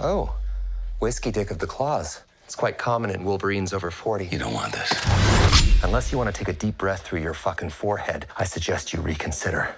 Oh, whiskey dick of the claws. It's quite common in Wolverines over 40. You don't want this. Unless you want to take a deep breath through your fucking forehead, I suggest you reconsider.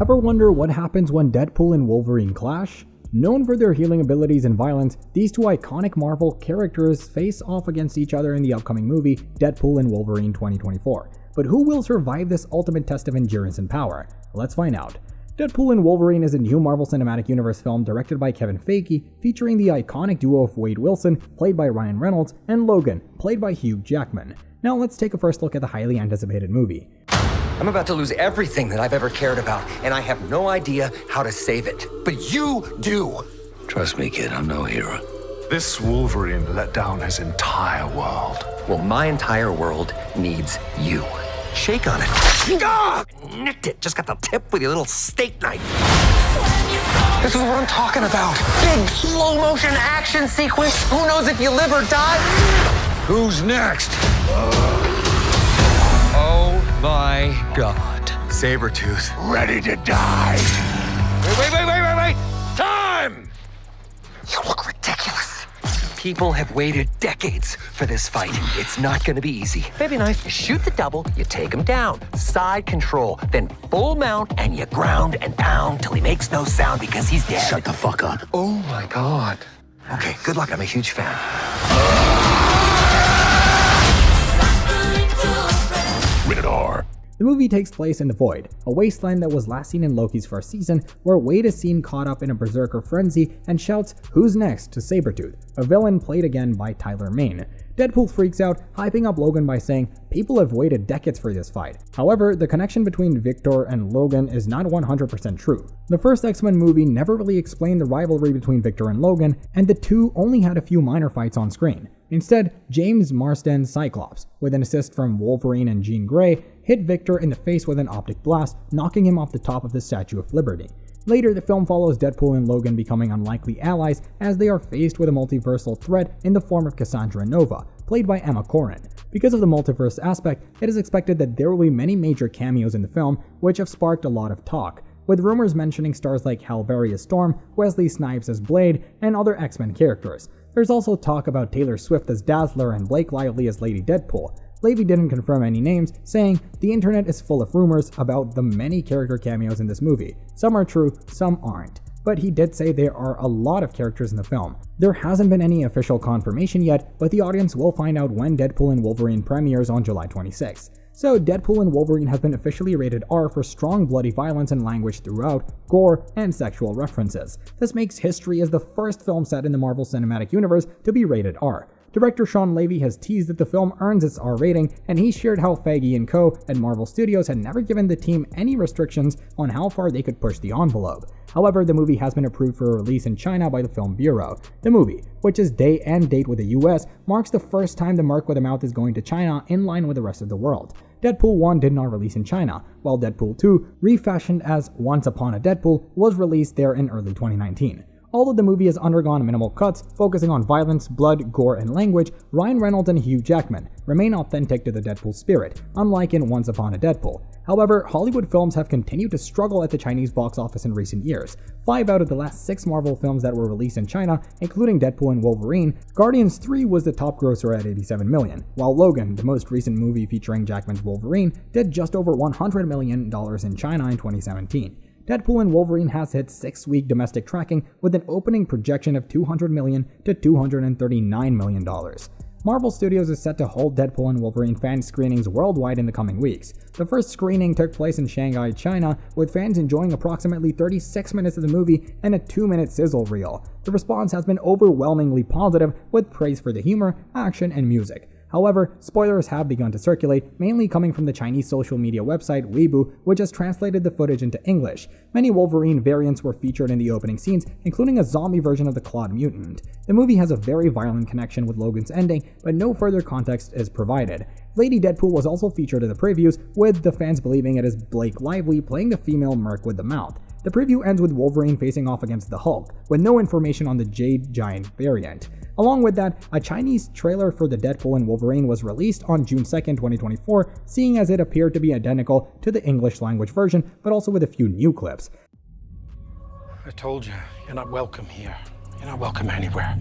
Ever wonder what happens when Deadpool and Wolverine clash? Known for their healing abilities and violence, these two iconic Marvel characters face off against each other in the upcoming movie Deadpool and Wolverine 2024. But who will survive this ultimate test of endurance and power? Let's find out. Deadpool and Wolverine is a new Marvel Cinematic Universe film directed by Kevin Feige, featuring the iconic duo of Wade Wilson, played by Ryan Reynolds, and Logan, played by Hugh Jackman. Now let's take a first look at the highly anticipated movie. I'm about to lose everything that I've ever cared about, and I have no idea how to save it. But you do! Trust me, kid, I'm no hero. This Wolverine let down his entire world. Well, my entire world needs you. Shake on it. Ah! Nicked it. Just got the tip with your little steak knife. This is what I'm talking about. Big slow motion action sequence. Who knows if you live or die? Who's next? Oh my God. Sabretooth. Ready to die. Wait! Time! You look ridiculous. People have waited decades for this fight. It's not gonna be easy. Baby knife, you shoot the double, you take him down. Side control, then full mount, and you ground and pound till he makes no sound because he's dead. Shut the fuck up. Oh my God. Okay, good luck. I'm a huge fan. Rated R. The movie takes place in the Void, a wasteland that was last seen in Loki's first season, where Wade is seen caught up in a berserker frenzy and shouts, "Who's next?" to Sabretooth, a villain played again by Tyler Mane. Deadpool freaks out, hyping up Logan by saying, "People have waited decades for this fight." However, the connection between Victor and Logan is not 100% true. The first X-Men movie never really explained the rivalry between Victor and Logan, and the two only had a few minor fights on screen. Instead, James Marsden Cyclops, with an assist from Wolverine and Jean Grey, hit Victor in the face with an optic blast, knocking him off the top of the Statue of Liberty. Later, the film follows Deadpool and Logan becoming unlikely allies as they are faced with a multiversal threat in the form of Cassandra Nova, played by Emma Corrin. Because of the multiverse aspect, it is expected that there will be many major cameos in the film, which have sparked a lot of talk, with rumors mentioning stars like Halle Berry as Storm, Wesley Snipes as Blade, and other X-Men characters. There's also talk about Taylor Swift as Dazzler and Blake Lively as Lady Deadpool. Lively didn't confirm any names, saying, "The internet is full of rumors about the many character cameos in this movie. Some are true, some aren't." But he did say there are a lot of characters in the film. There hasn't been any official confirmation yet, but the audience will find out when Deadpool and Wolverine premieres on July 26th. So Deadpool and Wolverine has been officially rated R for strong bloody violence and language throughout, gore, and sexual references. This makes history as the first film set in the Marvel Cinematic Universe to be rated R. Director Sean Levy has teased that the film earns its R rating, and he shared how Feige and co. at Marvel Studios had never given the team any restrictions on how far they could push the envelope. However, the movie has been approved for release in China by the Film Bureau. The movie, which is day and date with the US, marks the first time the Merc with a Mouth is going to China in line with the rest of the world. Deadpool 1 did not release in China, while Deadpool 2, refashioned as Once Upon a Deadpool, was released there in early 2019. Although the movie has undergone minimal cuts, focusing on violence, blood, gore, and language, Ryan Reynolds and Hugh Jackman remain authentic to the Deadpool spirit, unlike in Once Upon a Deadpool. However, Hollywood films have continued to struggle at the Chinese box office in recent years. 5 out of the last 6 Marvel films that were released in China, including Deadpool and Wolverine, Guardians 3 was the top grosser at $87 million, while Logan, the most recent movie featuring Jackman's Wolverine, did just over $100 million in China in 2017. Deadpool and Wolverine has hit 6-week domestic tracking with an opening projection of $200 million to $239 million. Marvel Studios is set to hold Deadpool and Wolverine fan screenings worldwide in the coming weeks. The first screening took place in Shanghai, China, with fans enjoying approximately 36 minutes of the movie and a 2-minute sizzle reel. The response has been overwhelmingly positive, with praise for the humor, action, and music. However, spoilers have begun to circulate, mainly coming from the Chinese social media website Weibo, which has translated the footage into English. Many Wolverine variants were featured in the opening scenes, including a zombie version of the Clawed Mutant. The movie has a very violent connection with Logan's ending, but no further context is provided. Lady Deadpool was also featured in the previews, with the fans believing it is Blake Lively playing the female Merc with the mouth. The preview ends with Wolverine facing off against the Hulk, with no information on the Jade Giant variant. Along with that, a Chinese trailer for the Deadpool and Wolverine was released on June 2nd, 2024, seeing as it appeared to be identical to the English language version, but also with a few new clips. I told you, you're not welcome here. You're not welcome anywhere.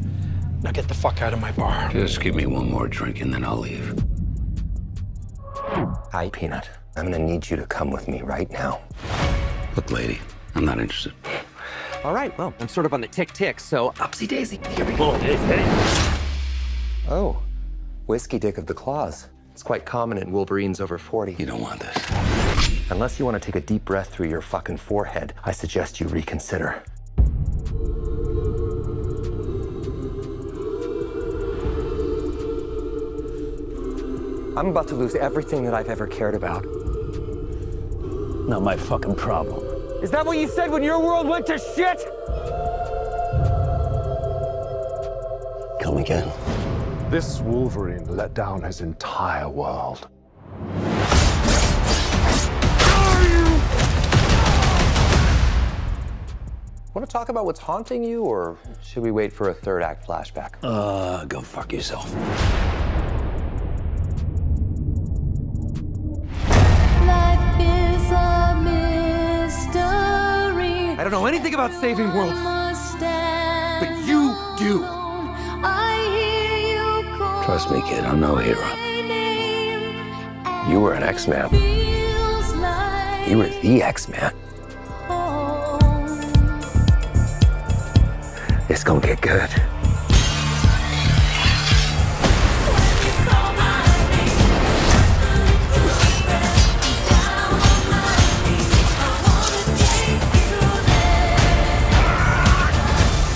Now get the fuck out of my bar. Just give me one more drink and then I'll leave. Hi, Peanut. I'm gonna need you to come with me right now. Look, lady, I'm not interested. All right, well, I'm sort of on the tick-tick, so upsy daisy. Here we go. Oh, whiskey dick of the claws. It's quite common in Wolverines over 40. You don't want this. Unless you want to take a deep breath through your fucking forehead, I suggest you reconsider. I'm about to lose everything that I've ever cared about. Not my fucking problem. Is that what you said when your world went to shit? Come again. This Wolverine let down his entire world. Want to talk about what's haunting you, or should we wait for a third act flashback? Go fuck yourself. Life is a mystery. I don't know anything about saving worlds, but you do. Trust me, kid, I'm no hero. You were an X-Man. You were the X-Man. It's gonna get good.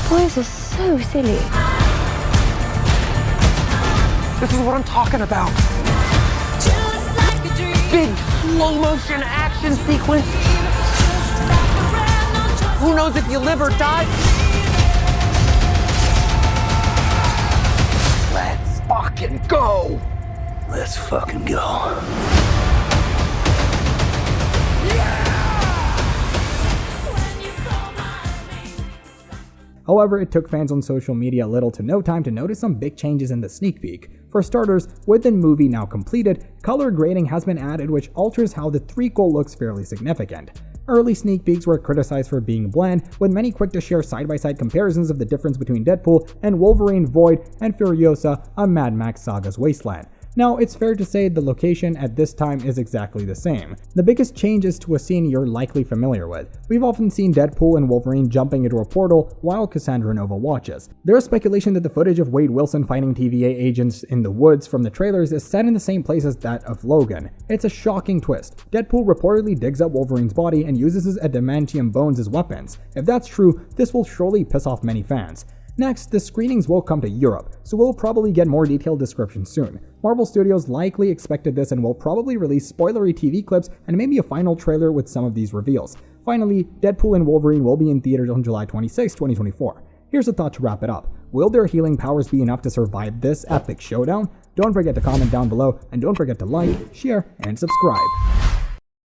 Boys are so silly. This is what I'm talking about. Big slow motion action sequence. Who knows if you live or die? Let's fucking go. Let's fucking go. However, it took fans on social media little to no time to notice some big changes in the sneak peek. For starters, with the movie now completed, color grading has been added, which alters how the threequel looks fairly significant. Early sneak peeks were criticized for being bland, with many quick to share side-by-side comparisons of the difference between Deadpool and Wolverine Void and Furiosa, a Mad Max Saga's wasteland. Now, it's fair to say the location at this time is exactly the same. The biggest change is to a scene you're likely familiar with. We've often seen Deadpool and Wolverine jumping into a portal while Cassandra Nova watches. There is speculation that the footage of Wade Wilson fighting TVA agents in the woods from the trailers is set in the same place as that of Logan. It's a shocking twist. Deadpool reportedly digs up Wolverine's body and uses his adamantium bones as weapons. If that's true, this will surely piss off many fans. Next, the screenings will come to Europe, so we'll probably get more detailed descriptions soon. Marvel Studios likely expected this and will probably release spoilery TV clips and maybe a final trailer with some of these reveals. Finally, Deadpool and Wolverine will be in theaters on July 26, 2024. Here's a thought to wrap it up. Will their healing powers be enough to survive this epic showdown? Don't forget to comment down below, and don't forget to like, share, and subscribe.